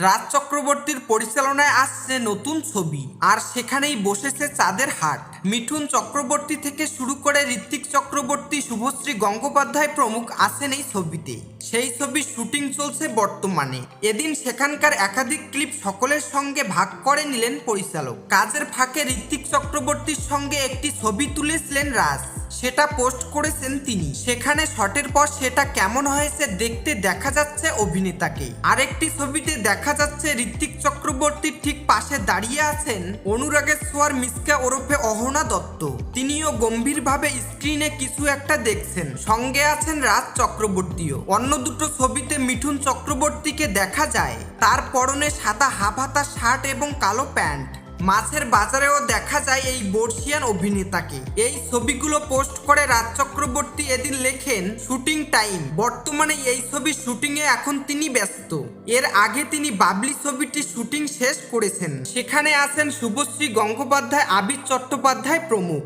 রাজ চক্রবর্তীর পরিচালনায় আসছে নতুন ছবি, আর সেখানেই বসেছে চাঁদের হাট। মিঠুন চক্রবর্তী থেকে শুরু করে ঋত্বিক চক্রবর্তী, শুভশ্রী গঙ্গোপাধ্যায় প্রমুখ আছেন এই ছবিতে। সেই ছবির শুটিং চলছে বর্তমানে। এদিন সেখানকার একাধিক ক্লিপ সকলের সঙ্গে ভাগ করে নিলেন পরিচালক। কাজের ফাঁকে ঋত্বিক চক্রবর্তীর সঙ্গে একটি ছবি তুলেছিলেন রাজ, সেটা পোস্ট করেছেন তিনি। সেখানে শটের পর সেটা কেমন হয়েছে দেখতে দেখা যাচ্ছে অভিনেতাকে। আরেকটি ছবিতে দেখা যাচ্ছে ঋত্বিক চক্রবর্তীর ঠিক পাশে দাঁড়িয়ে আছেন অনুরাগের ছোঁয়ার মিসকা ওরফে অহনা দত্ত। তিনিও গম্ভীরভাবে স্ক্রিনে কিছু একটা দেখছেন। সঙ্গে আছেন রাজ চক্রবর্তীও। অন্য দুটো ছবিতে মিঠুন চক্রবর্তীকে দেখা যায় তার পরনে সাদা হাফ হাতা শার্ট এবং কালো প্যান্ট। মাছের বাজারেও দেখা যায় এই বর্ষিয়ান অভিনেতাকে। এই ছবিগুলো পোস্ট করে রাজ চক্রবর্তী এদিন লেখেন, শুটিং টাইম। বর্তমানে এই ছবির শুটিংয়ে এখন তিনি ব্যস্ত। এর আগে তিনি বাবলি ছবিটির শুটিং শেষ করেছেন। সেখানে আছেন শুভশ্রী গঙ্গোপাধ্যায়, আবির চট্টোপাধ্যায় প্রমুখ।